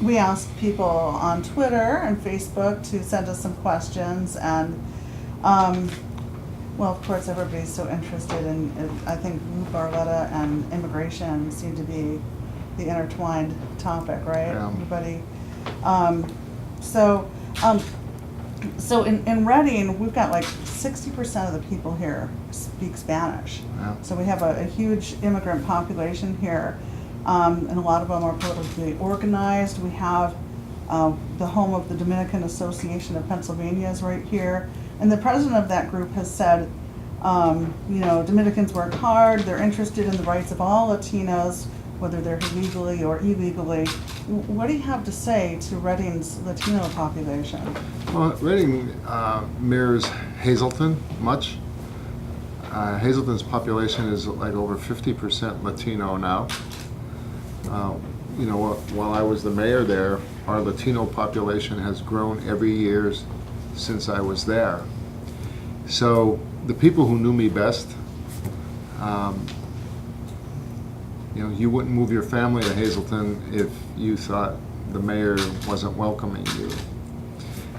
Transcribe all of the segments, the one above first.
we asked people on Twitter and Facebook to send us some questions, and well, of course, everybody's so interested in, I think Barletta and immigration seem to be the intertwined topic, right? Yeah. Everybody. So in Reading, we've got like 60% of the people here speak Spanish. Yeah. So we have a huge immigrant population here, and a lot of them are politically organized. We have the home of the Dominican Association of Pennsylvania is right here. And the president of that group has said, Dominicans work hard, they're interested in the rights of all Latinos, whether they're here legally or illegally. What do you have to say to Reading's Latino population? Well, Reading mirrors Hazleton much. Hazleton's population is like over 50% Latino now. While I was the mayor there, our Latino population has grown every year since I was there. So the people who knew me best, you wouldn't move your family to Hazleton if you thought the mayor wasn't welcoming you.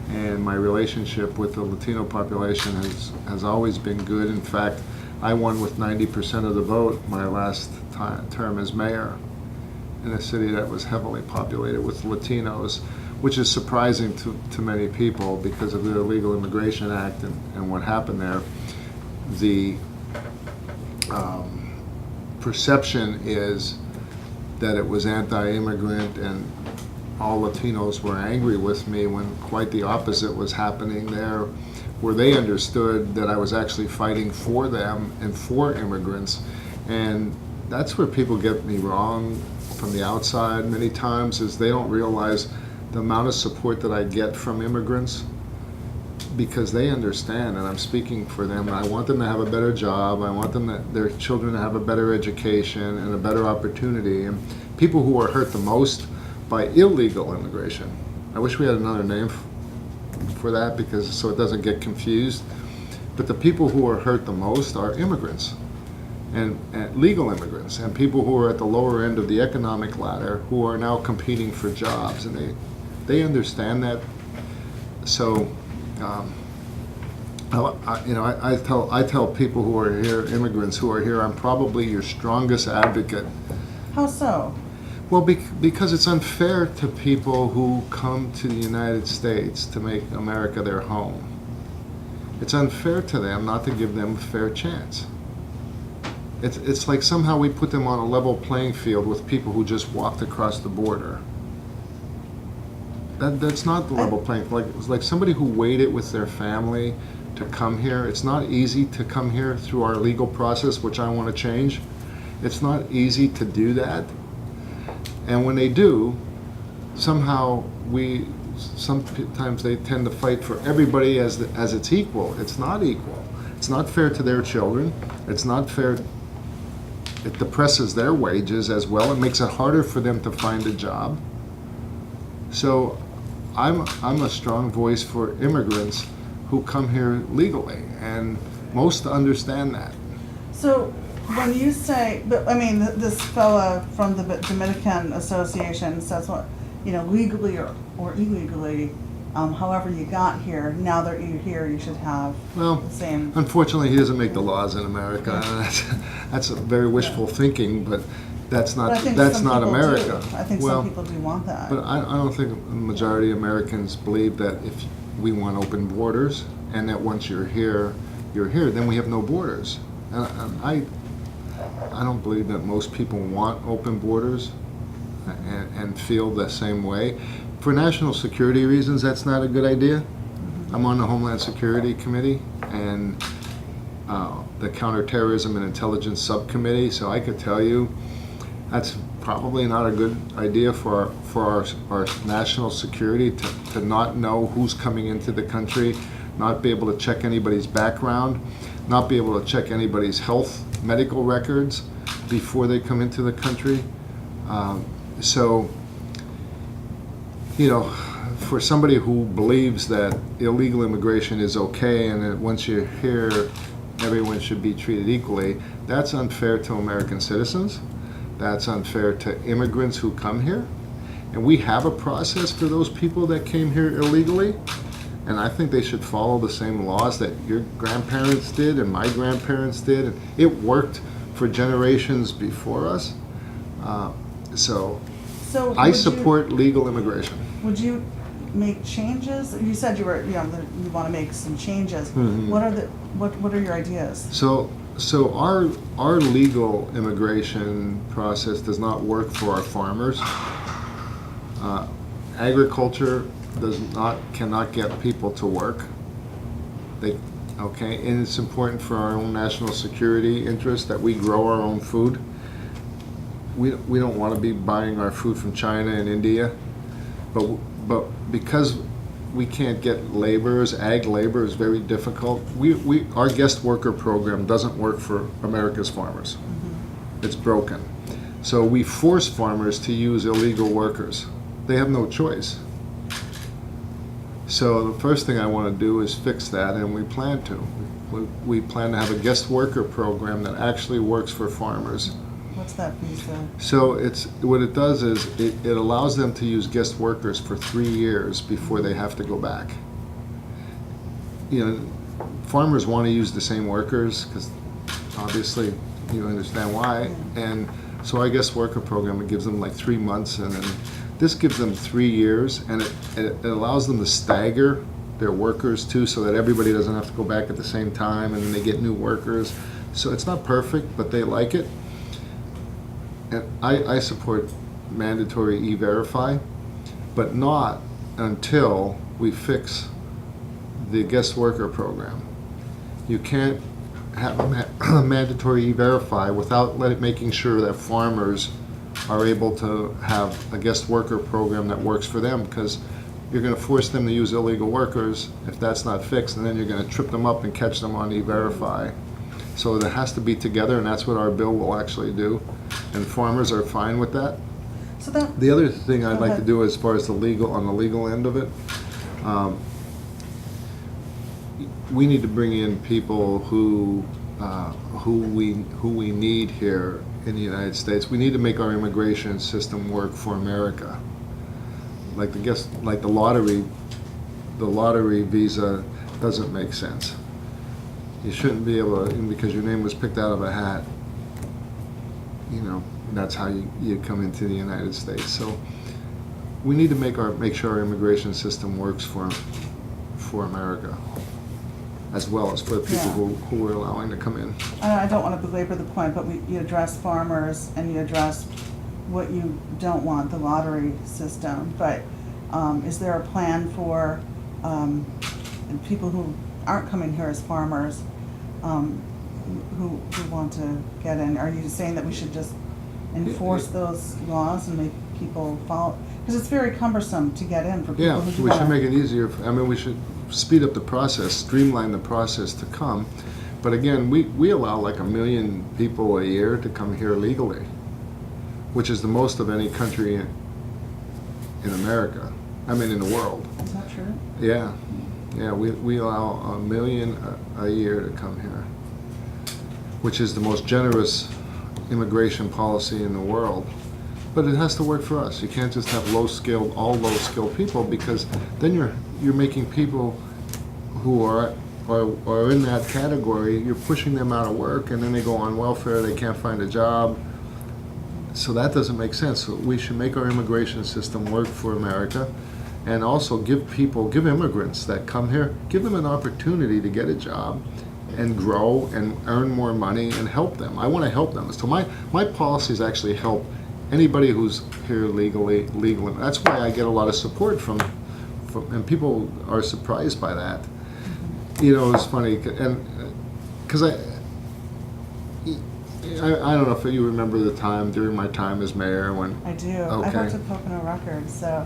And my relationship with the Latino population has always been good. In fact, I won with 90% of the vote my last term as mayor in a city that was heavily populated with Latinos, which is surprising to many people because of the Illegal Immigration Act and what happened there. The perception is that it was anti-immigrant and all Latinos were angry with me, when quite the opposite was happening there, where they understood that I was actually fighting for them and for immigrants. And that's where people get me wrong from the outside many times, is they don't realize the amount of support that I get from immigrants, because they understand, and I'm speaking for them, and I want them to have a better job, I want their children to have a better education and a better opportunity. And people who are hurt the most by illegal immigration, I wish we had another name for that, because so it doesn't get confused, but the people who are hurt the most are immigrants and legal immigrants and people who are at the lower end of the economic ladder, who are now competing for jobs, and they understand that. So I tell people who are here, immigrants who are here, I'm probably your strongest advocate. How so? Well, because it's unfair to people who come to the United States to make America their home. It's unfair to them not to give them a fair chance. It's like somehow we put them on a level playing field with people who just walked across the border. That's not the level playing field. It's like somebody who waited with their family to come here. It's not easy to come here through our legal process, which I want to change. It's not easy to do that. And when they do, somehow sometimes they tend to fight for everybody as it's equal. It's not equal. It's not fair to their children. It's not fair. It depresses their wages as well. It makes it harder for them to find a job. So I'm a strong voice for immigrants who come here legally, and most understand that. So when you say, but I mean, this fella from the Dominican Association says, what, legally or illegally, however you got here, now that you're here, you should have the same. Unfortunately, he doesn't make the laws in America. That's a very wishful thinking, but that's not America. I think some people do want that. But I don't think the majority of Americans believe that if we want open borders, and that once you're here, then we have no borders. And I don't believe that most people want open borders and feel the same way. For national security reasons, that's not a good idea. I'm on the Homeland Security Committee and the Counterterrorism and Intelligence Subcommittee, so I could tell you that's probably not a good idea for our national security to not know who's coming into the country, not be able to check anybody's background, not be able to check anybody's medical records before they come into the country. For somebody who believes that illegal immigration is okay and that once you're here, everyone should be treated equally, that's unfair to American citizens. That's unfair to immigrants who come here. And we have a process for those people that came here illegally. And I think they should follow the same laws that your grandparents did and my grandparents did. And it worked for generations before us. So I support legal immigration. Would you make changes? You said you want to make some changes. Mm-hmm. What are your ideas? So our legal immigration process does not work for our farmers. Agriculture cannot get people to work. And it's important for our own national security interest that we grow our own food. We don't want to be buying our food from China and India, but because we can't get laborers, ag labor is very difficult. Our guest worker program doesn't work for America's farmers. Mm-hmm. It's broken. So we force farmers to use illegal workers. They have no choice. So the first thing I want to do is fix that, and we plan to. We plan to have a guest worker program that actually works for farmers. What's that visa? So what it does is it allows them to use guest workers for 3 years before they have to go back. Farmers want to use the same workers because obviously you understand why. And so our guest worker program, it gives them like 3 months, and then this gives them 3 years, and it allows them to stagger their workers too, so that everybody doesn't have to go back at the same time, and then they get new workers. So it's not perfect, but they like it. And I support mandatory E-Verify, but not until we fix the guest worker program. You can't have a mandatory E-Verify without making sure that farmers are able to have a guest worker program that works for them, because you're going to force them to use illegal workers if that's not fixed, and then you're going to trip them up and catch them on E-Verify. So that has to be together, and that's what our bill will actually do, and farmers are fine with that. So that the other thing I'd like to do as far as on the legal end of it, we need to bring in people who we need here in the United States. We need to make our immigration system work for America. Like the lottery visa doesn't make sense. You shouldn't be able to, because your name was picked out of a hat, that's how you come into the United States. So we need to make sure our immigration system works for America, as well as for the people who we're allowing to come in. I don't want to belabor the point, but you address farmers and you address what you don't want, the lottery system. But is there a plan for people who aren't coming here as farmers, who want to get in? Are you saying that we should just enforce those laws and make people follow? Because it's very cumbersome to get in for people who do we should make it easier. We should speed up the process, streamline the process to come. But again, we allow like 1 million people a year to come here legally, which is the most of any country in America. In the world. Is that true? Yeah. Yeah, we allow 1 million a year to come here, which is the most generous immigration policy in the world. But it has to work for us. You can't just have all low-skilled people, because then you're making people who are in that category, you're pushing them out of work, and then they go on welfare, they can't find a job. So that doesn't make sense. So we should make our immigration system work for America, and also give immigrants that come here, give them an opportunity to get a job and grow and earn more money and help them. I want to help them. So my policies actually help anybody who's here legally. That's why I get a lot of support from and people are surprised by that. It's funny, and because I don't know if you remember the time during my time as mayor when I do. Okay. I worked at Pocono Records, so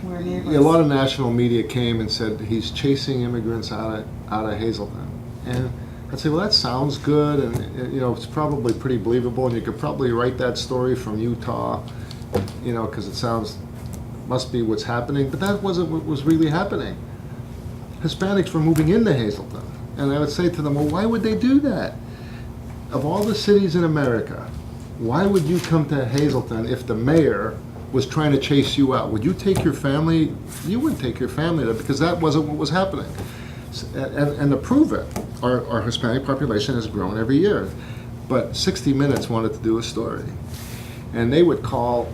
we were neighbors. A lot of national media came and said he's chasing immigrants out of Hazleton, and I'd say, well, that sounds good, and it's probably pretty believable, and you could probably write that story from Utah, because it must be what's happening, but that wasn't what was really happening. Hispanics were moving into Hazleton, and I would say to them, well, why would they do that? Of all the cities in America, why would you come to Hazleton if the mayor was trying to chase you out, would you take your family? You wouldn't take your family there because that wasn't what was happening. And to prove it, our Hispanic population has grown every year. But 60 Minutes wanted to do a story. And they would call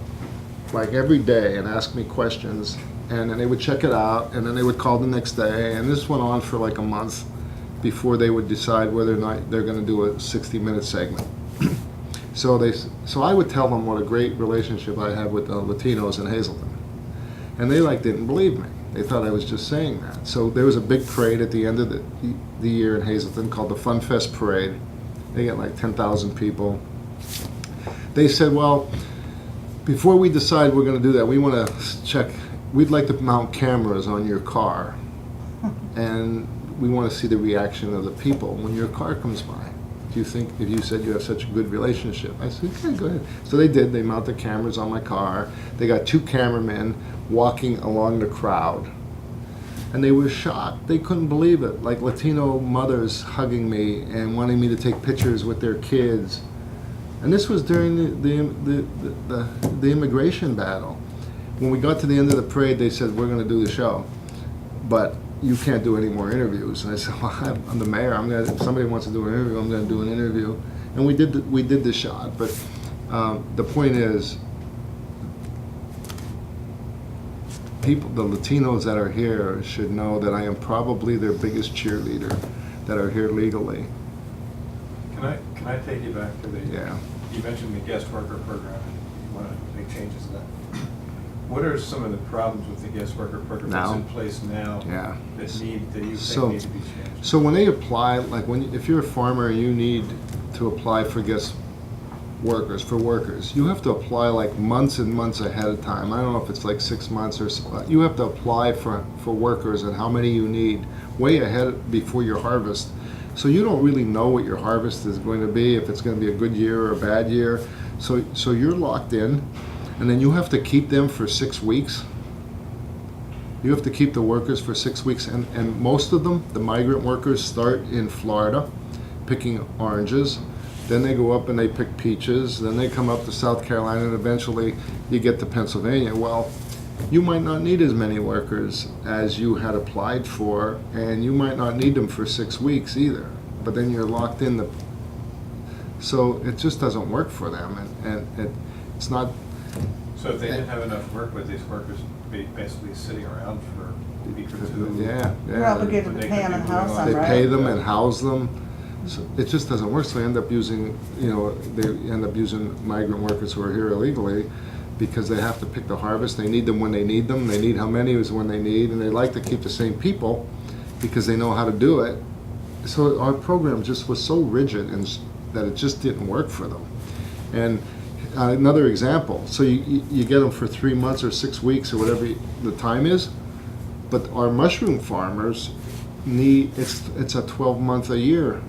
like every day and ask me questions, and then they would check it out, and then they would call the next day, and this went on for like a month before they would decide whether or not they're going to do a 60-minute segment. So I would tell them what a great relationship I had with the Latinos in Hazleton. And they didn't believe me. They thought I was just saying that. So there was a big parade at the end of the year in Hazleton called the Fun Fest Parade. They get like 10,000 people. They said, well, before we decide we're going to do that, we want to check, we'd like to mount cameras on your car. And we want to see the reaction of the people when your car comes by. Do you think, if you said you have such a good relationship? I said, okay, go ahead. So they did. They mounted cameras on my car. They got 2 cameramen walking along the crowd. And they were shocked. They couldn't believe it. Like Latino mothers hugging me and wanting me to take pictures with their kids. And this was during the immigration battle. When we got to the end of the parade, they said, we're going to do the show, but you can't do any more interviews. And I said, well, I'm the mayor. If somebody wants to do an interview, I'm going to do an interview. And we did the shot. But the point is, the Latinos that are here should know that I am probably their biggest cheerleader that are here legally. Can I take you back to the, Yeah. You mentioned the guest worker program, and you want to make changes to that. What are some of the problems with the guest worker program that's in place now Yeah. that you think need to be changed? So when they apply, like if you're a farmer and you need to apply for guest workers, you have to apply like months and months ahead of time. I don't know if it's like 6 months or so. You have to apply for workers and how many you need way ahead before your harvest. So you don't really know what your harvest is going to be, if it's going to be a good year or a bad year. So you're locked in, and then you have to keep them for 6 weeks. You have to keep the workers for 6 weeks, and most of them, the migrant workers, start in Florida picking oranges. Then they go up and they pick peaches. Then they come up to South Carolina, and eventually you get to Pennsylvania. Well, you might not need as many workers as you had applied for, and you might not need them for 6 weeks either. But then you're locked in so it just doesn't work for them, and it's not. So if they didn't have enough work, would these workers be basically sitting around for a week or two? Yeah. You're obligated to pay them and house them, They right? pay them and house them. So it just doesn't work. So they end up using, migrant workers who are here illegally, because they have to pick the harvest. They need them when they need them. They need how many is when they need, and they like to keep the same people because they know how to do it. So our program just was so rigid and that it just didn't work for them. And another example, so you get them for 3 months or 6 weeks or whatever the time is, but our mushroom farmers it's a 12-month a year.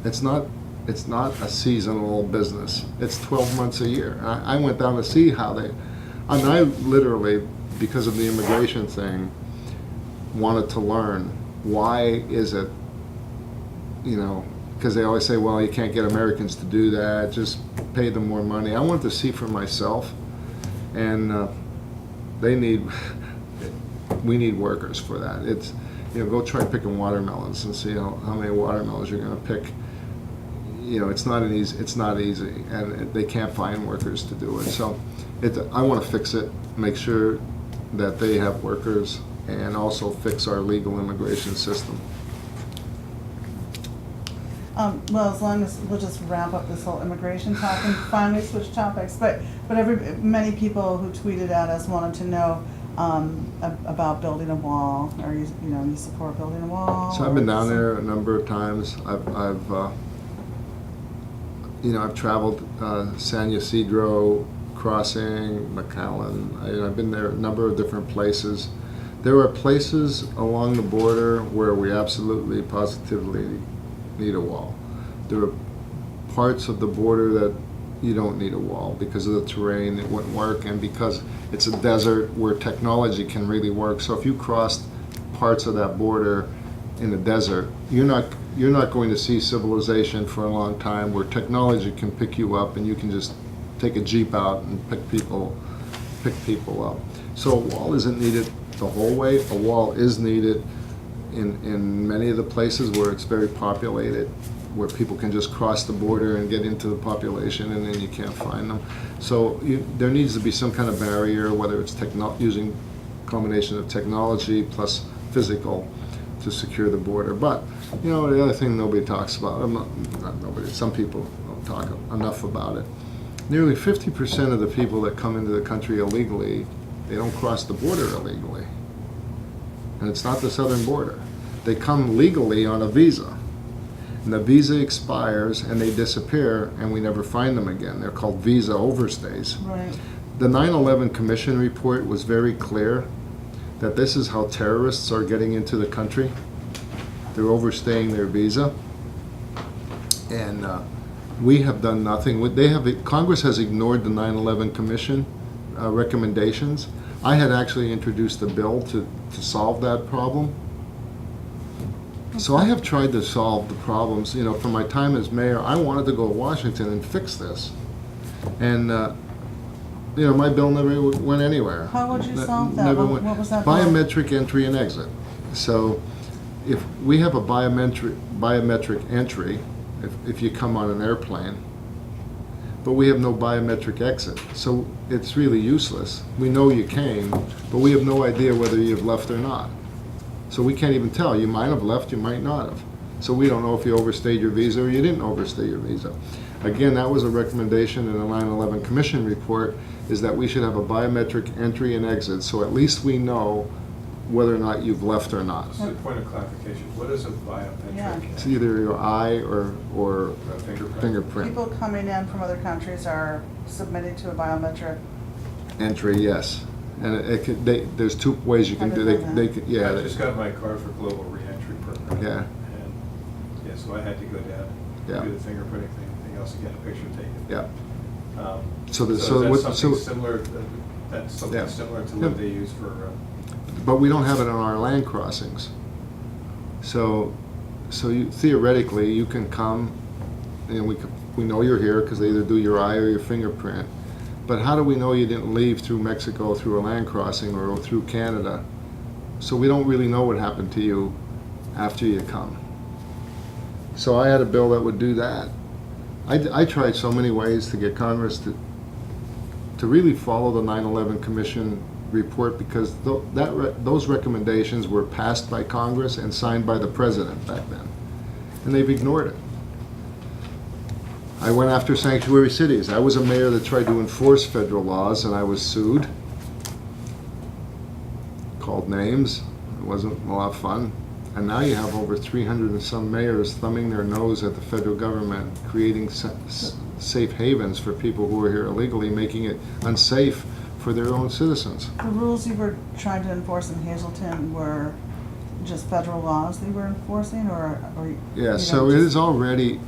It's not a seasonal business. It's 12 months a year. I went down to see how I literally, because of the immigration thing, wanted to learn why is it, because they always say, well, you can't get Americans to do that, just pay them more money. I wanted to see for myself, and we need workers for that. It's, go try picking watermelons and see how many watermelons you're going to pick. It's not easy, and they can't find workers to do it. So I want to fix it, make sure that they have workers, and also fix our legal immigration system. Well, as long as we'll just wrap up this whole immigration talk and finally switch topics. But many people who tweeted at us wanted to know about building a wall. Are you support building a wall? So I've been down there a number of times. I've traveled San Ysidro Crossing, McAllen. I've been there a number of different places. There are places along the border where we absolutely, positively need a wall. There are parts of the border that you don't need a wall because of the terrain. It wouldn't work, and because it's a desert where technology can really work. So if you crossed parts of that border in the desert, you're not going to see civilization for a long time, where technology can pick you up and you can just take a Jeep out and pick pick people up. So a wall isn't needed the whole way. A wall is needed in many of the places where it's very populated, where people can just cross the border and get into the population and then you can't find them. So there needs to be some kind of barrier, whether it's using combination of technology plus physical to secure the border. But, you know, the other thing nobody talks about, not nobody, some people don't talk enough about it. Nearly 50% of the people that come into the country illegally, they don't cross the border illegally. And it's not the southern border. They come legally on a visa. And the visa expires and they disappear and we never find them again. They're called visa overstays. Right. The 9/11 Commission report was very clear that this is how terrorists are getting into the country. They're overstaying their visa. And we have done nothing. Congress has ignored the 9/11 Commission recommendations. I had actually introduced a bill to solve that problem. So I have tried to solve the problems. You know, from my time as mayor, I wanted to go to Washington and fix this. And, you know, my bill never went anywhere. How would you solve that? Never What went. was that bill? Biometric entry and exit. So if we have a biometric entry, if you come on an airplane, but we have no biometric exit. So it's really useless. We know you came, but we have no idea whether you've left or not. So we can't even tell. You might have left, you might not have. So we don't know if you overstayed your visa or you didn't overstay your visa. Again, that was a recommendation in the 9/11 Commission report, is that we should have a biometric entry and exit, so at least we know whether or not you've left or not. So point of clarification, what is a biometric? Yeah. It's either your eye or A fingerprint? fingerprint. People coming in from other countries are submitting to a biometric. Entry, yes. And there's two ways you can do it. Yeah. I just got my card for global reentry program. Yeah. And, yeah, so I had to go down, Yeah. do the fingerprinting thing, anything else, to get a picture taken. Yeah. So So that's something similar, that's something Yeah. similar to what they use for, But we don't have it on our land crossings. So theoretically, you can come, and we know you're here because they either do your eye or your fingerprint. But how do we know you didn't leave through Mexico through a land crossing or through Canada? So we don't really know what happened to you after you come. So I had a bill that would do that. I tried so many ways to get Congress to really follow the 9/11 Commission report, because those recommendations were passed by Congress and signed by the President back then. And they've ignored it. I went after sanctuary cities. I was a mayor that tried to enforce federal laws, and I was sued. Called names. It wasn't a lot of fun. And now you have over 300 and some mayors thumbing their nose at the federal government, creating safe havens for people who are here illegally, making it unsafe for their own citizens. The rules you were trying to enforce in Hazelton were just federal laws that you were enforcing, or Yeah, you so know, it just- is already,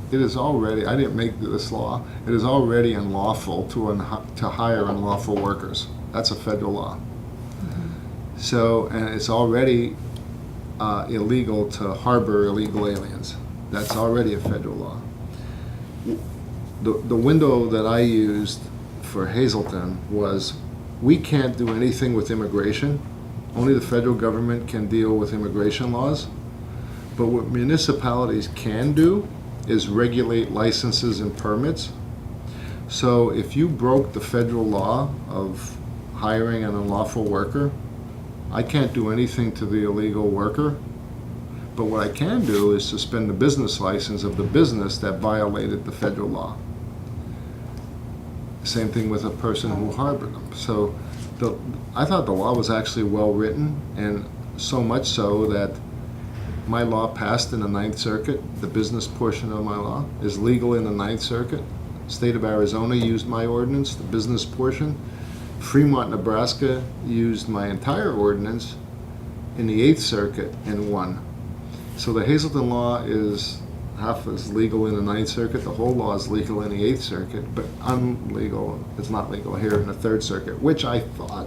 I didn't make this law, it is already unlawful to hire unlawful workers. That's a federal law. So, and it's already illegal to harbor illegal aliens. That's already a federal law. The window that I used for Hazelton was, we can't do anything with immigration. Only the federal government can deal with immigration laws. But what municipalities can do is regulate licenses and permits. So if you broke the federal law of hiring an unlawful worker, I can't do anything to the illegal worker. But what I can do is suspend the business license of the business that violated the federal law. Same thing with a person who harbored them. So I thought the law was actually well written, and so much so that my law passed in the Ninth Circuit. The business portion of my law is legal in the Ninth Circuit. State of Arizona used my ordinance, the business portion. Fremont, Nebraska used my entire ordinance in the Eighth Circuit and won. So the Hazelton law is half as legal in the Ninth Circuit. The whole law is legal in the Eighth Circuit, but it's not legal here in the Third Circuit, which I thought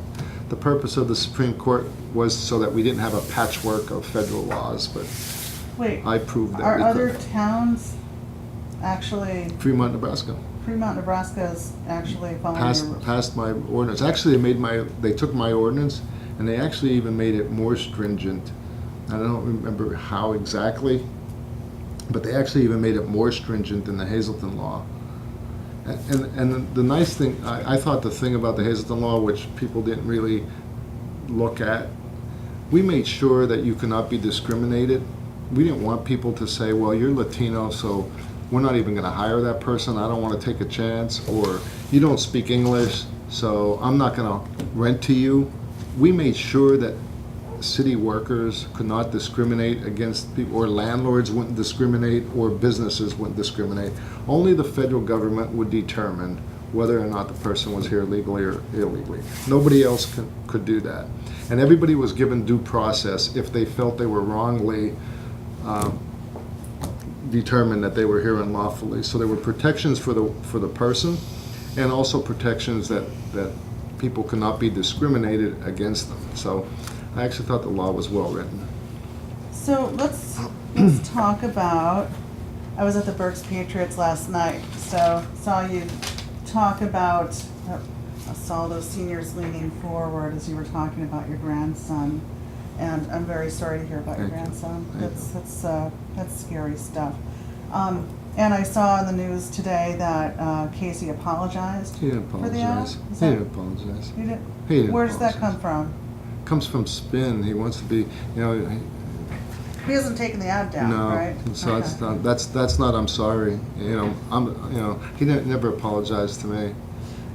the purpose of the Supreme Court was so that we didn't have a patchwork of federal laws, but Wait, I proved that are we other could. towns actually, Fremont, Nebraska. Fremont, Nebraska is actually following your... Passed my ordinance. Actually, they took my ordinance, and they actually even made it more stringent. I don't remember how exactly, but they actually even made it more stringent than the Hazleton law. And the nice thing, I thought the thing about the Hazleton law, which people didn't really look at, we made sure that you cannot be discriminated. We didn't want people to say, well, you're Latino, so we're not even going to hire that person. I don't want to take a chance. Or you don't speak English, so I'm not going to rent to you. We made sure that city workers could not discriminate against people, or landlords wouldn't discriminate, or businesses wouldn't discriminate. Only the federal government would determine whether or not the person was here legally or illegally. Nobody else could do that. And everybody was given due process if they felt they were wrongly determined that they were here unlawfully. So there were protections for the person, and also protections that people could not be discriminated against them. So I actually thought the law was well written. So let's talk about, I was at the Berks Patriots last night, so saw you talk about, I saw those seniors leaning forward as you were talking about your grandson, and I'm very sorry to hear about your grandson. That's scary stuff. And I saw in the news today that Casey apologized. He didn't for the apologize. ad. He didn't apologize. He didn't? He didn't Where does that apologize. come from? Comes from spin. He wants to be, He hasn't taken the ad down, no. right? So Okay. that's not. I'm sorry. He never apologized to me,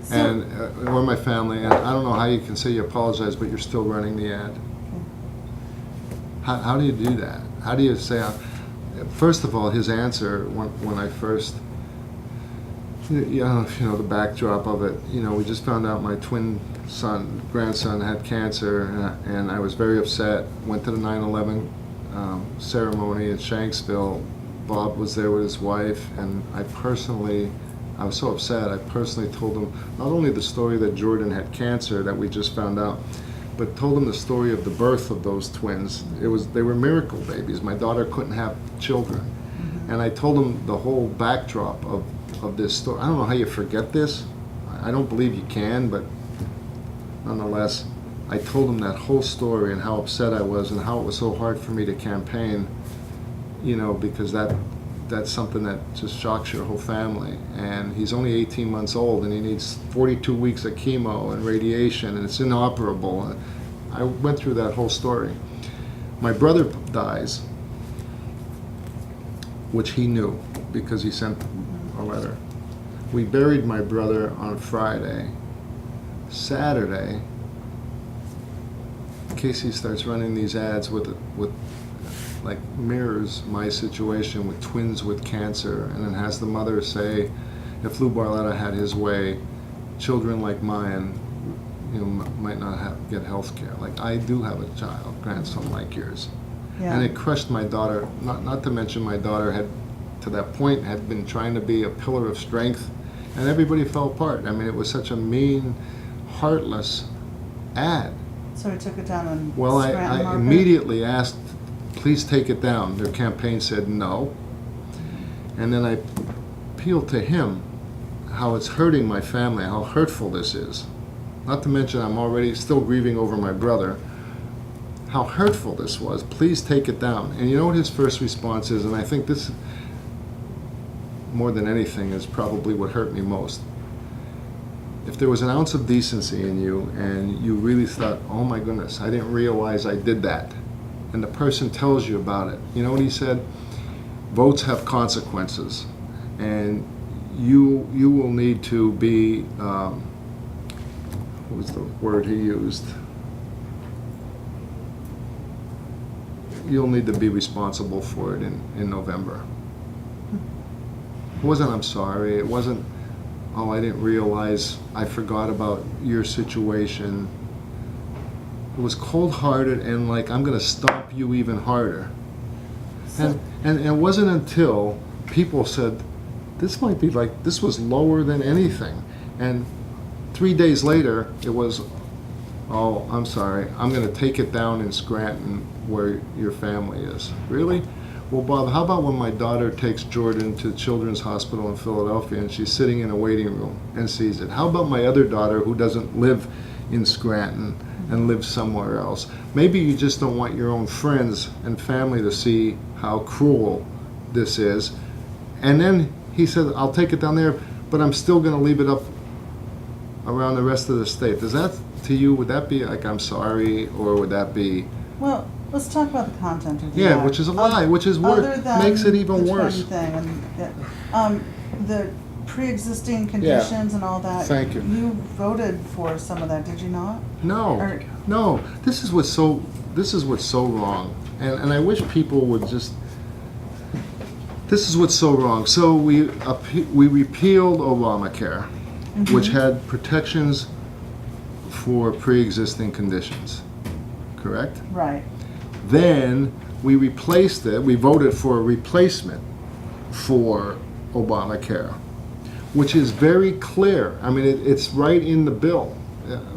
So- and or my family. And I don't know how you can say you apologize, but you're still running the ad. How do you do that? How do you say? First of all, his answer when I first, the backdrop of it. We just found out my grandson had cancer, and I was very upset. Went to the 9/11 ceremony at Shanksville. Bob was there with his wife, and I was so upset. I personally told him not only the story that Jordan had cancer that we just found out, but told him the story of the birth of those twins. They were miracle babies. My daughter couldn't have children. Mm-hmm. And I told him the whole backdrop of this story. I don't know how you forget this. I don't believe you can, but nonetheless, I told him that whole story and how upset I was and how it was so hard for me to campaign, because that's something that just shocks your whole family. And he's only 18 months old, and he needs 42 weeks of chemo and radiation, and it's inoperable. I went through that whole story. My brother dies, which he knew because he sent a letter. We buried my brother on Friday. Saturday, Casey starts running these ads with like mirrors my situation with twins with cancer, and then has the mother say, if Lou Barletta had his way, children like mine, might not get health care. Like I do have a grandson like yours. Yeah. And it crushed my daughter, not to mention my daughter had, to that point, had been trying to be a pillar of strength, and everybody fell apart. I mean, it was such a mean, heartless ad. So he took it down on Well, Scranton I Market? immediately asked, please take it down. Their campaign said no. And then I appealed to him how it's hurting my family, how hurtful this is. Not to mention I'm already still grieving over my brother. How hurtful this was. Please take it down. And you know what his first response is? And I think this, more than anything, is probably what hurt me most. If there was an ounce of decency in you and you really thought, oh my goodness, I didn't realize I did that, and the person tells you about it, you know what he said? Votes have consequences, and you will need to be, what was the word he used? You'll need to be responsible for it in November. It wasn't, I'm sorry. It wasn't, oh, I didn't realize, I forgot about your situation. It was cold-hearted and like, I'm going to stomp you even harder. And it wasn't until people said, this might be like, this was lower than anything. And 3 days later, it was, oh, I'm sorry, I'm going to take it down in Scranton where your family is. Really? Well, Bob, how about when my daughter takes Jordan to Children's Hospital in Philadelphia and she's sitting in a waiting room and sees it? How about my other daughter who doesn't live in Scranton and lives somewhere else? Maybe you just don't want your own friends and family to see how cruel this is. And then he said, I'll take it down there, but I'm still going to leave it up around the rest of the state. Does that, to you, would that be like, I'm sorry, or would that be... Well, let's talk about the content of the Yeah, act. which is a lie, which is Other than makes it even the worse. 20 thing and, the pre-existing conditions and all that. Thank you. You voted for some of that, did you not? No, Or- no. This is what's so wrong, and I wish people would just. This is what's so wrong. So we repealed Obamacare, which had protections for pre-existing conditions, correct? Right. Then we replaced it. We voted for a replacement for Obamacare, which is very clear. I mean, it's right in the bill.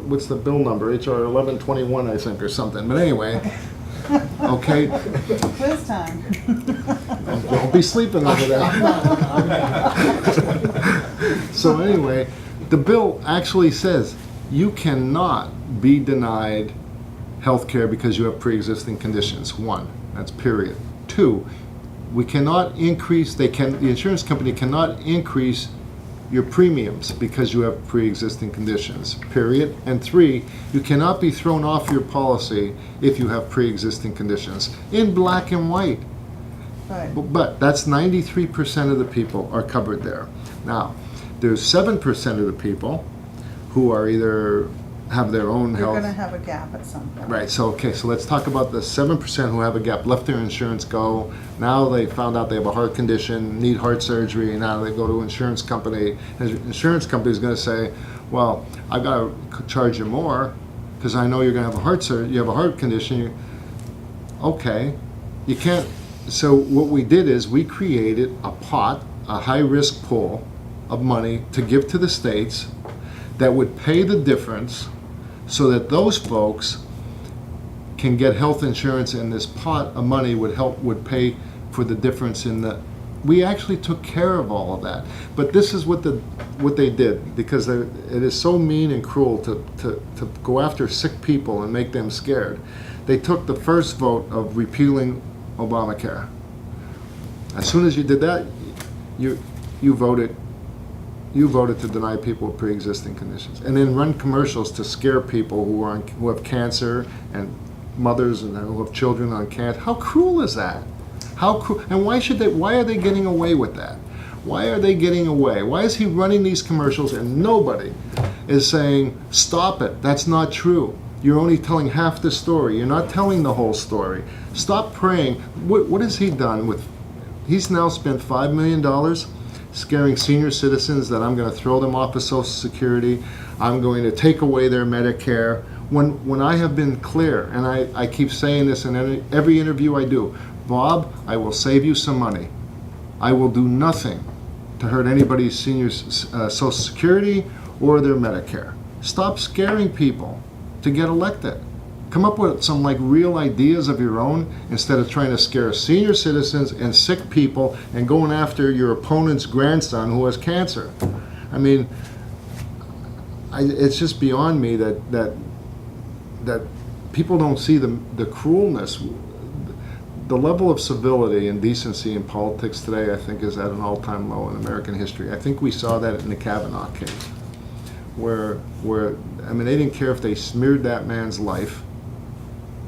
What's the bill number? HR 1121, I think, or something. But anyway, okay. Quiz time. Don't be sleeping over that. So anyway, the bill actually says you cannot be denied health care because you have pre-existing conditions. One, that's period. Two, we cannot increase, the insurance company cannot increase your premiums because you have pre-existing conditions, period. And three, you cannot be thrown off your policy if you have pre-existing conditions, in black and white. Right. But that's 93% of the people are covered there. Now, there's 7% of the people who are either have their own You're health. gonna have a gap at some point. Right, so let's talk about the 7% who have a gap, left their insurance go. Now they found out they have a heart condition, need heart surgery, and now they go to an insurance company. And the insurance company is going to say, well, I've got to charge you more because I know you're going to have a heart surgery, you have a heart condition. Okay, you can't. So what we did is we created a pot, a high-risk pool of money to give to the states that would pay the difference so that those folks can get health insurance, and this pot of money would pay for the difference in the. We actually took care of all of that, but this is what they did, because it is so mean and cruel to go after sick people and make them scared. They took the first vote of repealing Obamacare. As soon as you did that, you voted. You voted to deny people with pre-existing conditions, and then run commercials to scare people who have cancer, and mothers and who have children on cancer. How cruel is that? How cruel? And why are they getting away with that? Why are they getting away? Why is he running these commercials and nobody is saying, stop it? That's not true. You're only telling half the story. You're not telling the whole story. Stop praying. What has he done with? He's now spent $5 million. Scaring senior citizens that I'm going to throw them off of Social Security, I'm going to take away their Medicare, when I have been clear, and I keep saying this in every interview I do, Bob, I will save you some money. I will do nothing to hurt anybody's senior Social Security or their Medicare. Stop scaring people to get elected. Come up with some real ideas of your own instead of trying to scare senior citizens and sick people and going after your opponent's grandson who has cancer. I mean, it's just beyond me that people don't see the cruelness. The level of civility and decency in politics today, I think, is at an all-time low in American history. I think we saw that in the Kavanaugh case, where they didn't care if they smeared that man's life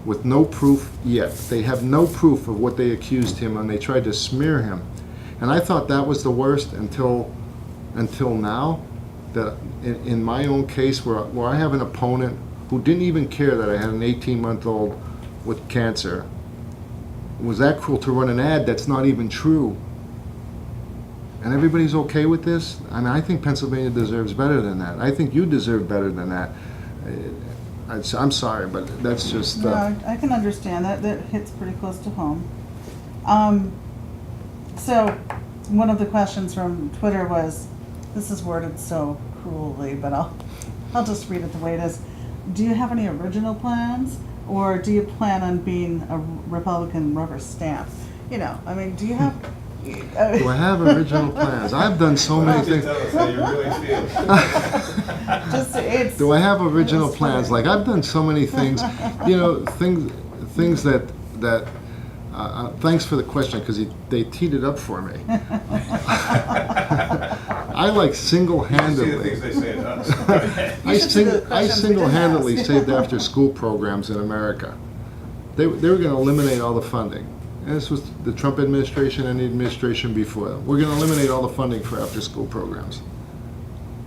with no proof yet. They have no proof of what they accused him, and they tried to smear him. And I thought that was the worst until now, that in my own case where I have an opponent who didn't even care that I had an 18-month-old with cancer, was that cruel to run an ad that's not even true. And everybody's okay with this? I mean, I think Pennsylvania deserves better than that. I think you deserve better than that. I'm sorry, but that's just... No, I can understand that. That hits pretty close to home. So, one of the questions from Twitter was, this is worded so cruelly, but I'll just read it the way it is. Do you have any original plans, or do you plan on being a Republican rubber stamp? you know, I mean, do you have? Do I have original plans? I've done so Why many don't you things. tell us how you really feel? Just, it's. Do I have original it's plans? funny. Like, I've done so many things, you know, things that, thanks for the question, because they teed it up for me. I like You see the single-handedly. things they say to us. Go ahead. You should see the I questions we didn't single-handedly ask. saved after-school programs in America. They were going to eliminate all the funding. And this was the Trump administration and the administration before. We're going to eliminate all the funding for after-school programs.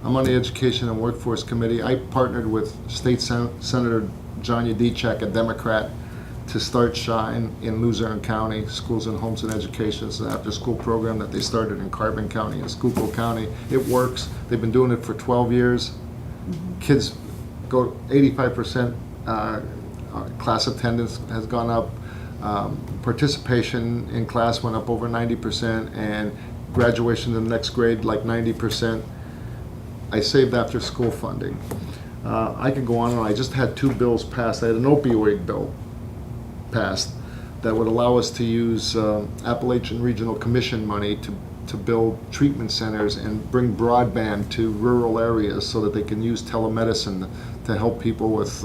I'm on the Education and Workforce Committee. I partnered with State Senator John Udicek, a Democrat, to start SHINE in Luzerne County, Schools and Homes and Education. It's an after-school program that they started in Carbon County and Schuylkill County. It works. They've been doing it for 12 years. Kids go 85%, class attendance has gone up. Participation in class went up over 90%, and graduation in the next grade like 90%. I saved after school funding. I could go on and on. I just had 2 bills passed. I had an opioid bill passed that would allow us to use Appalachian Regional Commission money to build treatment centers and bring broadband to rural areas so that they can use telemedicine to help people with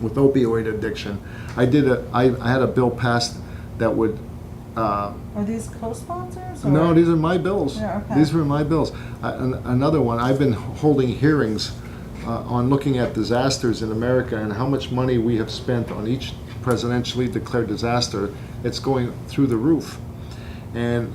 opioid addiction. I had a bill passed that would. Are these co-sponsors? Or? No, these are my bills. Yeah, okay. These were my bills. Another one, I've been holding hearings on looking at disasters in America and how much money we have spent on each presidentially declared disaster. It's going through the roof. And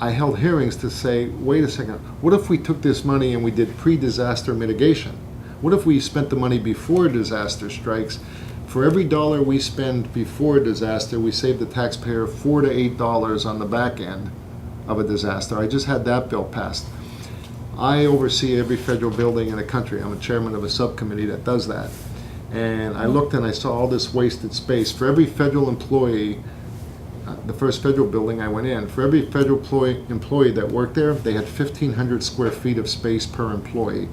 I held hearings to say, wait a second, what if we took this money and we did pre-disaster mitigation? What if we spent the money before disaster strikes? For every dollar we spend before a disaster, we save the taxpayer $4 to $8 on the back end of a disaster. I just had that bill passed. I oversee every federal building in the country. I'm a chairman of a subcommittee that does that. And I looked and I saw all this wasted space. For every federal employee, the first federal building I went in, for every federal employee that worked there, they had 1,500 square feet of space per employee.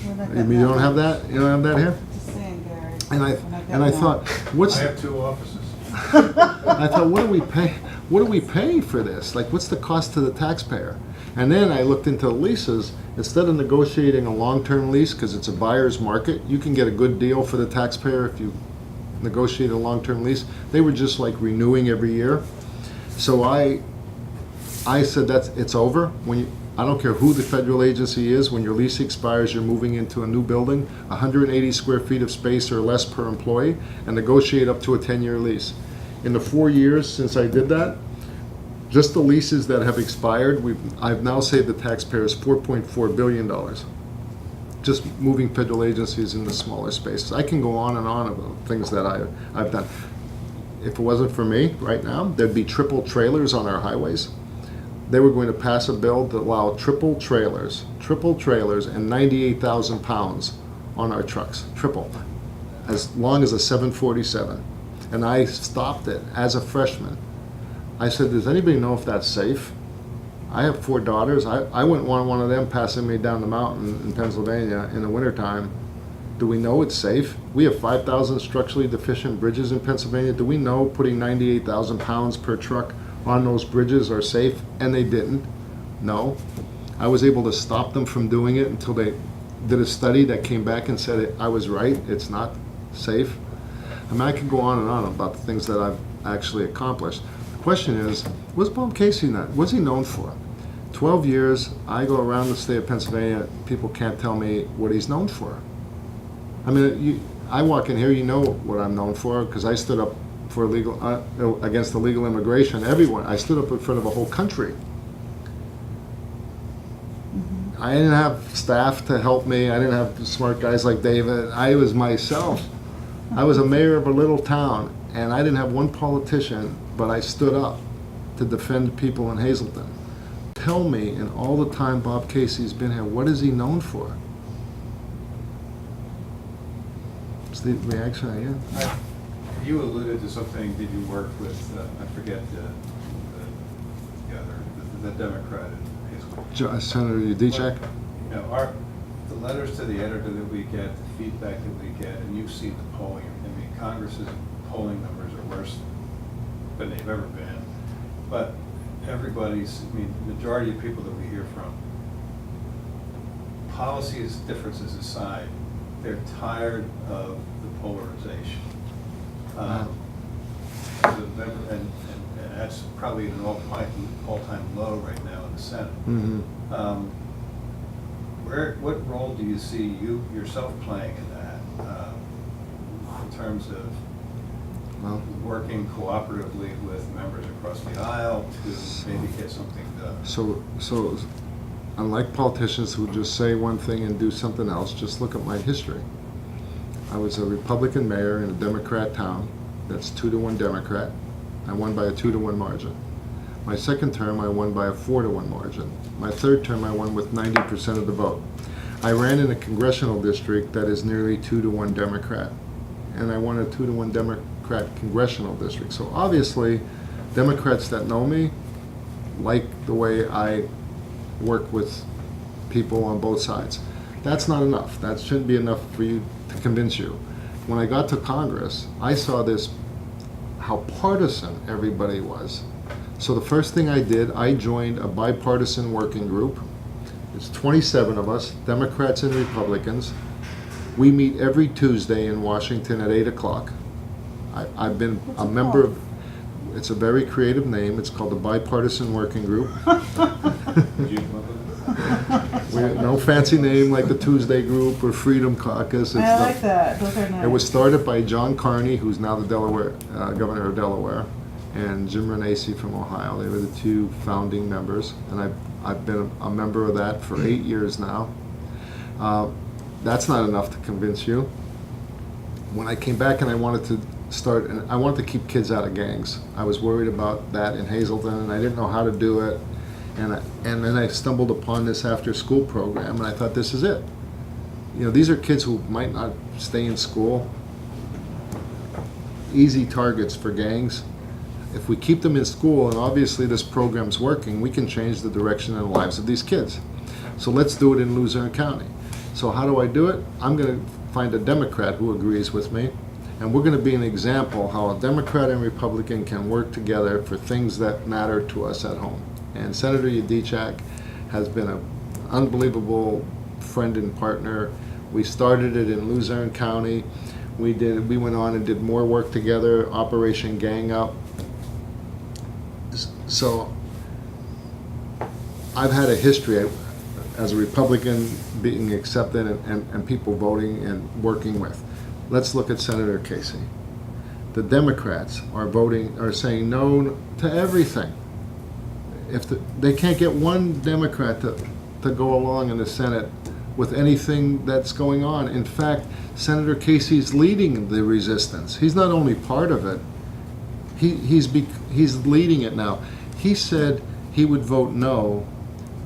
You don't have that? You don't have that here? Just saying, Gary. And I thought, what's I have 2 offices. I thought, what do we pay? What do we pay for this? Like, what's the cost to the taxpayer? And then I looked into the leases. Instead of negotiating a long-term lease, because it's a buyer's market, you can get a good deal for the taxpayer if you negotiate a long-term lease. They were just like renewing every year. So I said it's over. I don't care who the federal agency is, when your lease expires, you're moving into a new building, 180 square feet of space or less per employee, and negotiate up to a 10-year lease. In the 4 years since I did that, just the leases that have expired, I've now saved the taxpayers $4.4 billion. Just moving federal agencies into smaller spaces. I can go on and on about things that I've done. If it wasn't for me right now, there'd be triple trailers on our highways. They were going to pass a bill to allow triple trailers and 98,000 pounds on our trucks, triple, as long as a 747. And I stopped it as a freshman. I said, does anybody know if that's safe? I have 4 daughters. I wouldn't want one of them passing me down the mountain in Pennsylvania in the wintertime. Do we know it's safe? We have 5,000 structurally deficient bridges in Pennsylvania. Do we know putting 98,000 pounds per truck on those bridges are safe? And they didn't. No. I was able to stop them from doing it until they did a study that came back and said I was right. It's not safe. I mean, I could go on and on about the things that I've actually accomplished. The question is, what's Bob Casey not? What's he known for? 12 years, I go around the state of Pennsylvania, people can't tell me what he's known for. I mean, I walk in here, you know what I'm known for, because I stood up for against illegal immigration. Everyone, I stood up in front of a whole country. Mm-hmm. I didn't have staff to help me. I didn't have smart guys like David. I was myself. I was a mayor of a little town, and I didn't have one politician, but I stood up to defend people in Hazleton. Tell me, in all the time Bob Casey's been here, what is he known for? What's the reaction I get? You alluded to something, did you work with, I forget the Democrat in Hazelwood? Senator Udicek? You know, the letters to the editor that we get, the feedback that we get, and you see the polling, I mean, Congress's polling numbers are worse than they've ever been. But everybody's, I mean, majority of people that we hear from, policies, differences aside, they're tired of the polarization. And that's probably an all-time low right now in the Senate. Mhm. What role do you see you yourself playing in that, in terms of Well, working cooperatively with members across the aisle to maybe get something done? so unlike politicians who just say one thing and do something else, just look at my history. I was a Republican mayor in a Democrat town. That's 2-to-1 Democrat. I won by a 2-to-1 margin. My second term, I won by a 4-to-1 margin. My third term, I won with 90% of the vote. I ran in a congressional district that is nearly 2-to-1 Democrat, and I won a 2-to-1 Democrat congressional district. So obviously, Democrats that know me like the way I work with people on both sides. That's not enough. That shouldn't be enough for you to convince you. When I got to Congress, I saw this, how partisan everybody was. So the first thing I did, I joined a bipartisan working group. It's 27 of us, Democrats and Republicans. We meet every Tuesday in Washington at 8 o'clock. I've been What's a it member called? of, it's a very creative name. It's called the Bipartisan Working Group. Did you come up with it? No fancy name like the Tuesday Group or Freedom Caucus. I like that, those are nice. It was started by John Carney, who's now the Delaware governor of Delaware, and Jim Renacci from Ohio. They were the two founding members, and I've been a member of that for 8 years now. That's not enough to convince you. When I came back and I wanted to start, and I wanted to keep kids out of gangs. I was worried about that in Hazleton, and I didn't know how to do it. And then I stumbled upon this after-school program, and I thought, this is it. You know, these are kids who might not stay in school. Easy targets for gangs. If we keep them in school, and obviously this program's working, we can change the direction in the lives of these kids. So let's do it in Luzerne County. So how do I do it? I'm going to find a Democrat who agrees with me, and we're going to be an example how a Democrat and Republican can work together for things that matter to us at home. And Senator Yudichak has been an unbelievable friend and partner. We started it in Luzerne County. We went on and did more work together, Operation Gang Up. So I've had a history as a Republican being accepted and people voting and working with. Let's look at Senator Casey. The Democrats are saying no to everything. If they can't get one Democrat to go along in the Senate with anything that's going on. In fact, Senator Casey's leading the resistance. He's not only part of it, he's leading it now. He said he would vote no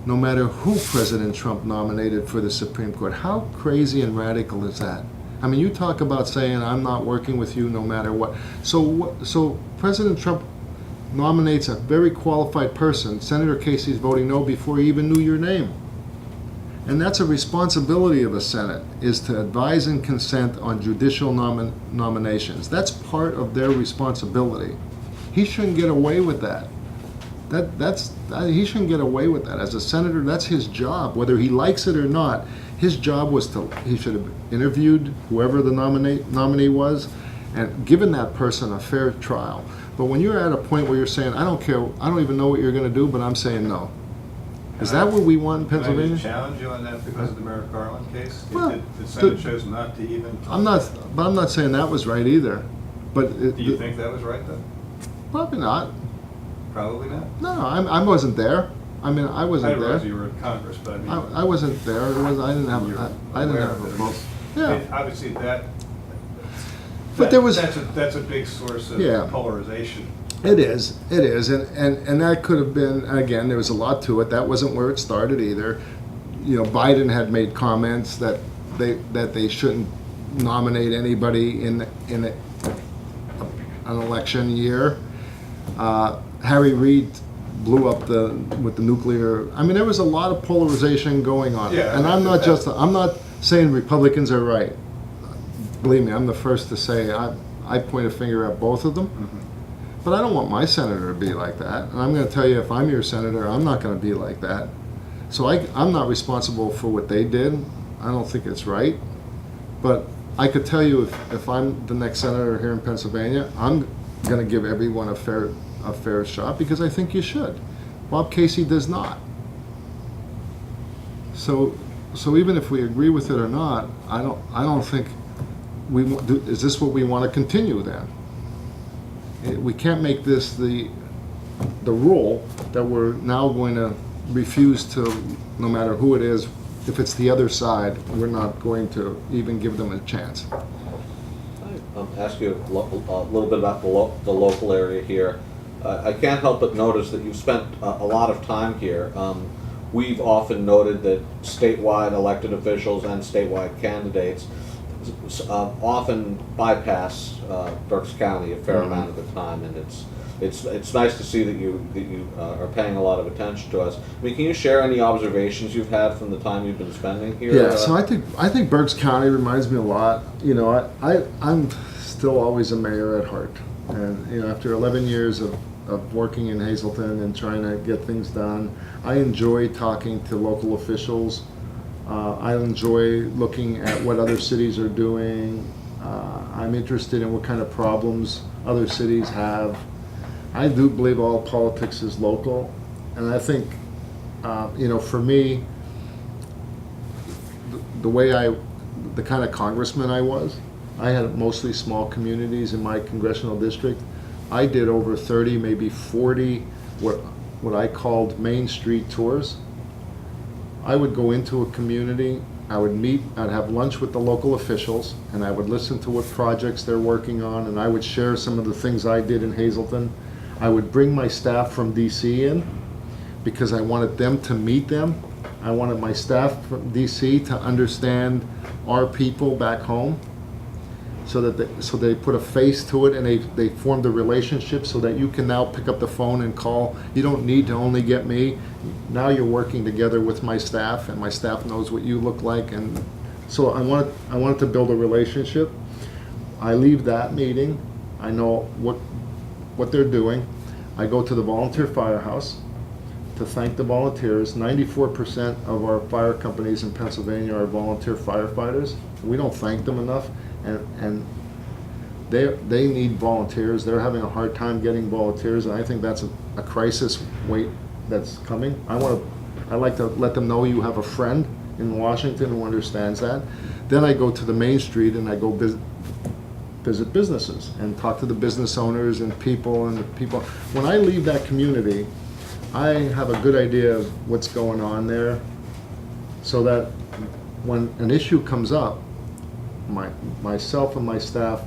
matter who President Trump nominated for the Supreme Court. How crazy and radical is that? I mean, you talk about saying, I'm not working with you no matter what. So President Trump nominates a very qualified person. Senator Casey's voting no before he even knew your name. And that's a responsibility of a Senate, is to advise and consent on judicial nominations. That's part of their responsibility. He shouldn't get away with that. He shouldn't get away with that. As a senator, that's his job. Whether he likes it or not, his job was he should have interviewed whoever the nominee was and given that person a fair trial. But when you're at a point where you're saying, I don't care, I don't even know what you're going to do, but I'm saying no. Is that what we want in Can I Pennsylvania? just challenge you on that because of the Merrick Garland case? Well, The Senate chose not to even. I'm not saying that was right either. But Do you think that was right, though? Probably not. Probably not? No, I wasn't there. I mean, I I wasn't realize there. you were in Congress, but I mean. I wasn't there. I didn't have you're I didn't aware have of a it. vote. I Yeah. mean, obviously, But there was- that's a big source of Yeah. polarization. It is, and that could have been, again, there was a lot to it. That wasn't where it started either. You know, Biden had made comments that they shouldn't nominate anybody in an election year. Harry Reid blew up with the nuclear. I mean, there was a lot of polarization going on. Yeah, And I'm not saying Republicans are right. Believe me, I'm the first to say I point a finger at both of them. But I don't want my senator to be like that. And I'm going to tell you, if I'm your senator, I'm not going to be like that. So I'm not responsible for what they did. I don't think it's right. But I could tell you, if I'm the next senator here in Pennsylvania, I'm going to give everyone a fair shot, because I think you should. Bob Casey does not. So even if we agree with it or not, I don't think is this what we want to continue then? We can't make this the rule that we're now going to refuse to, no matter who it is, if it's the other side, we're not going to even give them a chance. I'll ask you a little bit about the local area here. I can't help but notice that you've spent a lot of time here. We've often noted that statewide elected officials and statewide candidates often bypass Berks County a fair amount of the time, and it's nice to see that you are paying a lot of attention to us. I mean, can you share any observations you've had from the time you've been spending here? Yeah, so I think Berks County reminds me a lot. You know, I'm still always a mayor at heart, and you know, after 11 years of working in Hazleton and trying to get things done, I enjoy talking to local officials. I enjoy looking at what other cities are doing. I'm interested in what kind of problems other cities have. I do believe all politics is local, and I think, you know, for me, the kind of congressman I had mostly small communities in my congressional district. I did over 30, maybe 40, what I called Main Street tours. I would go into a community, I'd have lunch with the local officials, and I would listen to what projects they're working on, and I would share some of the things I did in Hazleton. I would bring my staff from DC in, because I wanted them to meet them. I wanted my staff from DC to understand our people back home, so they put a face to it, and they formed a relationship, so that you can now pick up the phone and call. You don't need to only get me. Now you're working together with my staff, and my staff knows what you look like, and so I wanted to build a relationship. I leave that meeting, I know what they're doing. I go to the volunteer firehouse to thank the volunteers. 94% of our fire companies in Pennsylvania are volunteer firefighters. We don't thank them enough. And they need volunteers. They're having a hard time getting volunteers, and I think that's a crisis that's coming. I like to let them know you have a friend in Washington who understands that. Then I go to the Main Street and I go visit businesses and talk to the business owners and people. When I leave that community, I have a good idea of what's going on there, so that when an issue comes up, myself and my staff,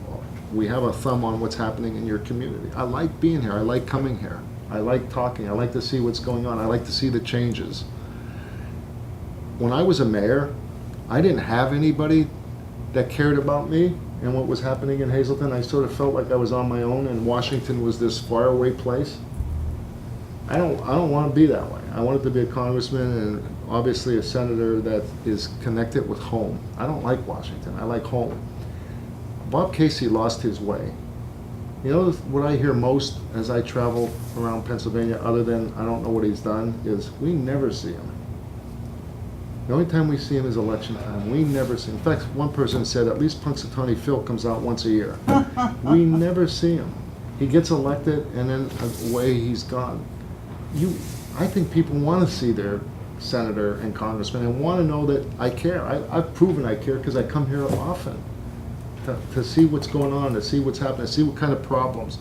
we have a thumb on what's happening in your community. I like being here. I like coming here. I like talking. I like to see what's going on. I like to see the changes. When I was a mayor, I didn't have anybody that cared about me and what was happening in Hazleton. I sort of felt like I was on my own, and Washington was this faraway place. I don't want to be that way. I wanted to be a congressman and obviously a senator that is connected with home. I don't like Washington. I like home. Bob Casey lost his way. You know what I hear most as I travel around Pennsylvania, other than I don't know what he's done, is we never see him. The only time we see him is election time. We never see him. In fact, one person said at least Punxsutawney Phil comes out once a year. We never see him. He gets elected and then away he's gone. I think people want to see their senator and congressman and want to know that I care. I've proven I care because I come here often to see what's going on, to see what's happening, to see what kind of problems,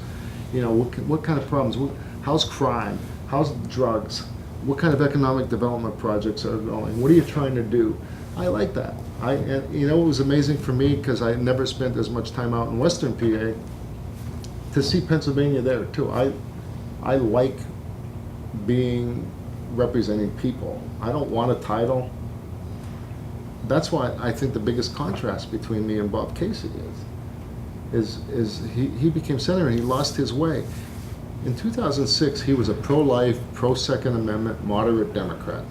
you know, what kind of problems, how's crime, how's drugs, what kind of economic development projects are going, what are you trying to do? I like that. And you know, it was amazing for me because I never spent as much time out in Western PA to see Pennsylvania there too. I like representing people. I don't want a title. That's why I think the biggest contrast between me and Bob Casey is he became senator and he lost his way. In 2006, he was a pro-life, pro-Second Amendment, moderate Democrat.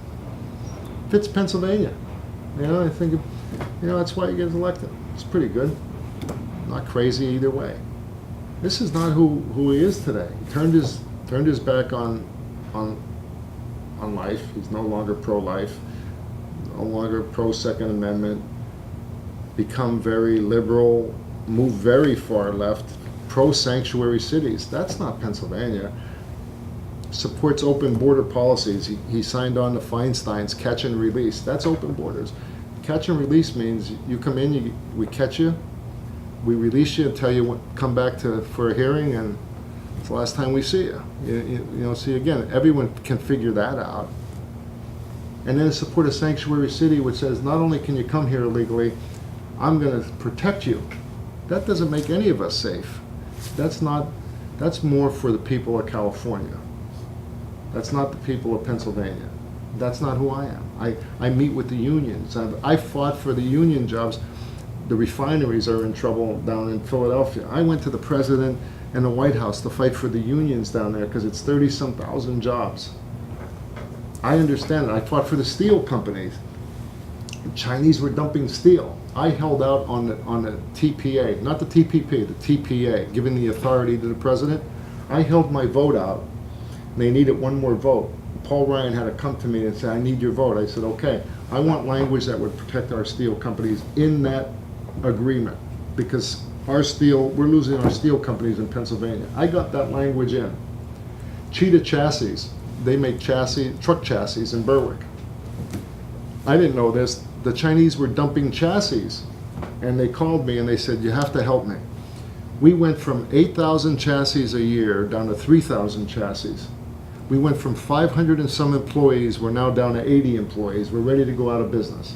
Fits Pennsylvania. You know, I think, you know, that's why he gets elected. It's pretty good. Not crazy either way. This is not who he is today. He turned his back on life. He's no longer pro-life, no longer pro-Second Amendment, become very liberal, move very far left, pro-sanctuary cities. That's not Pennsylvania. Supports open border policies. He signed on to Feinstein's catch and release. That's open borders. Catch and release means you come in, we catch you, we release you and tell you come back for a hearing, and it's the last time we see you. You don't see you again. Everyone can figure that out. And then support a sanctuary city which says not only can you come here illegally, I'm going to protect you. That doesn't make any of us safe. That's more for the people of California. That's not the people of Pennsylvania. That's not who I am. I meet with the unions. I fought for the union jobs. The refineries are in trouble down in Philadelphia. I went to the president and the White House to fight for the unions down there because it's 30-some thousand jobs. I understand it. I fought for the steel companies. The Chinese were dumping steel. I held out on the TPA, not the TPP, the TPA, giving the authority to the president. I held my vote out. They needed one more vote. Paul Ryan had to come to me and say, I need your vote. I said, okay, I want language that would protect our steel companies in that agreement, because we're losing our steel companies in Pennsylvania. I got that language in. Cheetah Chassis, they make truck chassis in Berwick. I didn't know this. The Chinese were dumping chassis, and they called me and they said, you have to help me. We went from 8,000 chassis a year down to 3,000 chassis. We went from 500 and some employees, we're now down to 80 employees. We're ready to go out of business.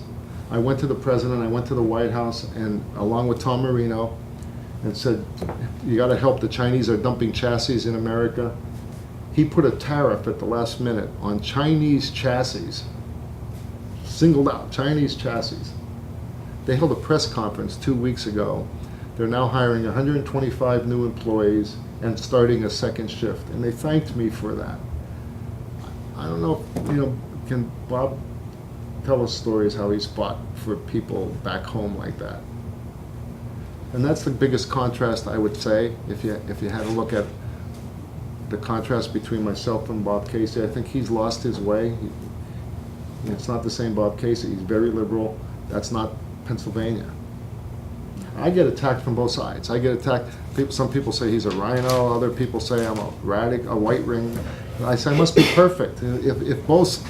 I went to the president, I went to the White House, and along with Tom Marino, and said, you got to help, the Chinese are dumping chassis in America. He put a tariff at the last minute on Chinese chassis, singled out Chinese chassis. They held a press conference 2 weeks ago. They're now hiring 125 new employees and starting a second shift, and they thanked me for that. I don't know if, can Bob tell us stories how he's fought for people back home like that? And that's the biggest contrast, I would say, if you had a look at the contrast between myself and Bob Casey. I think he's lost his way. It's not the same Bob Casey. He's very liberal. That's not Pennsylvania. I get attacked from both sides. I get attacked. Some people say he's a rhino. Other people say I'm a white ring. I say I must be perfect. If both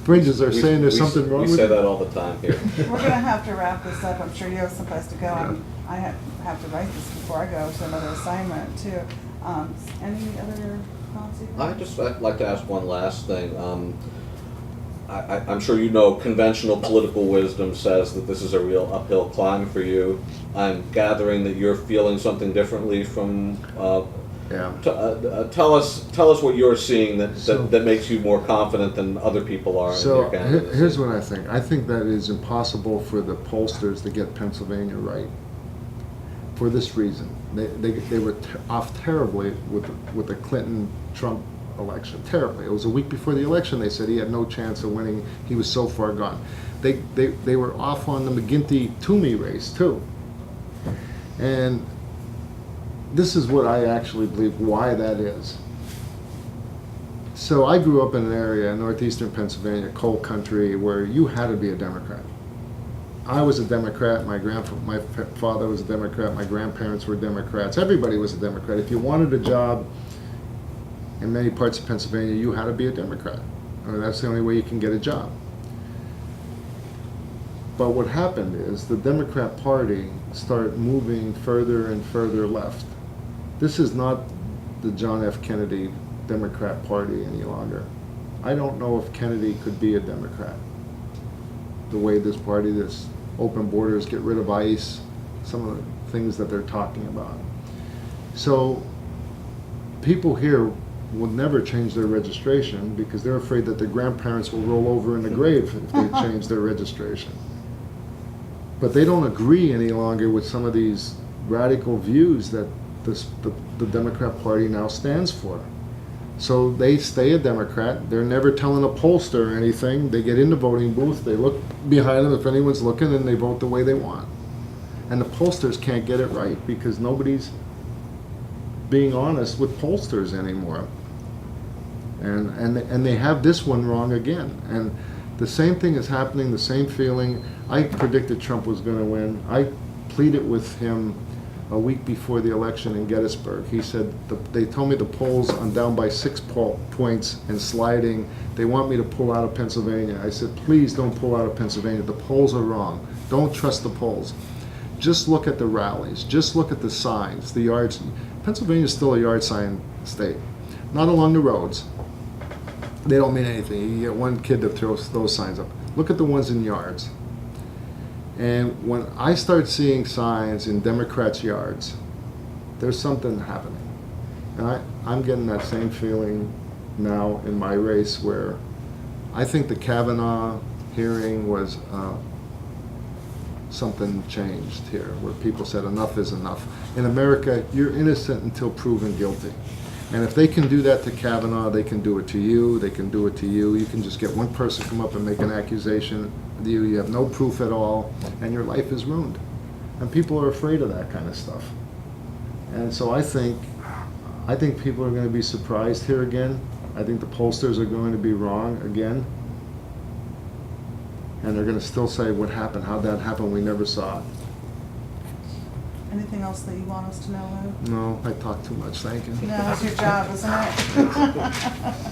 fringes are saying there's something wrong with it. We say that all the time here. We're going to have to wrap this up. I'm sure you have someplace to go. Yeah. I have to write this before I go to another assignment too. Any other thoughts? I'd like to ask one last thing. I'm sure you know conventional political wisdom says that this is a real uphill climb for you. I'm gathering that you're feeling something differently from. Yeah. Tell us what you're seeing that makes you more confident than other people are in your candidacy. Here's what I think. I think that it is impossible for the pollsters to get Pennsylvania right. For this reason, they were off terribly with the Clinton-Trump election. Terribly. It was a week before the election. They said he had no chance of winning. He was so far gone. They were off on the McGinty-Toomey race too. And this is what I actually believe why that is. So I grew up in an area in northeastern Pennsylvania, coal country, where you had to be a Democrat. I was a Democrat, my father was a Democrat, my grandparents were Democrats, everybody was a Democrat. If you wanted a job in many parts of Pennsylvania, you had to be a Democrat. I mean, that's the only way you can get a job. But what happened is the Democrat Party started moving further and further left. This is not the John F. Kennedy Democrat Party any longer. I don't know if Kennedy could be a Democrat. The way this party, this open borders, get rid of ICE, some of the things that they're talking about. So people here will never change their registration because they're afraid that their grandparents will roll over in the grave if they change their registration. But they don't agree any longer with some of these radical views that the Democrat Party now stands for. So they stay a Democrat. They're never telling a pollster or anything. They get in the voting booth, they look behind them if anyone's looking, and they vote the way they want. And the pollsters can't get it right because nobody's being honest with pollsters anymore. And they have this one wrong again. And the same thing is happening, the same feeling. I predicted Trump was going to win. I pleaded with him a week before the election in Gettysburg. He said, they told me the polls, I'm down by 6 points and sliding. They want me to pull out of Pennsylvania. I said, please don't pull out of Pennsylvania. The polls are wrong. Don't trust the polls. Just look at the rallies. Just look at the signs, the yards. Pennsylvania is still a yard sign state. Not along the roads. They don't mean anything. You get one kid that throws those signs up. Look at the ones in yards. And when I start seeing signs in Democrats' yards, there's something happening. And I'm getting that same feeling now in my race, where I think the Kavanaugh hearing was something changed here, where people said enough is enough. In America, you're innocent until proven guilty. And if they can do that to Kavanaugh, they can do it to you, they can do it to you. You can just get one person come up and make an accusation of you, you have no proof at all, and your life is ruined. And people are afraid of that kind of stuff. And so I think people are going to be surprised here again. I think the pollsters are going to be wrong again. And they're going to still say, what happened, how'd that happen, we never saw it. Anything else that you want us to know, Lou? No, I talk too much, thank you. No, it's your job, isn't it?